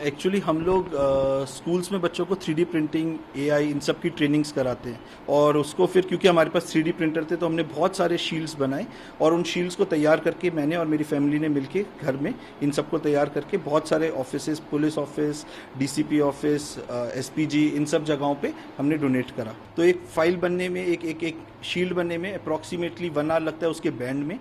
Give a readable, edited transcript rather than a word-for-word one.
Actually हम लोग schools में बच्चों को 3D प्रिंटिंग, एआई इन सब की ट्रेनिंग्स कराते हैं और उसको फिर क्योंकि हमारे पास 3D प्रिंटर थे तो हमने बहुत सारे शील्ड्स बनाए और उन शील्ड्स को तैयार करके मैंने और मेरी फैमिली ने मिलके घर में इन सबको तैयार करके बहुत सारे offices, police office, DCP office, SPG, इन सब जगहों पे हमने डोनेट करा। तो एक फाइल बनने में, एक शील्ड बनने में अप्रॉक्सीमेटली 1 आवर लगता है उसके बैंड में।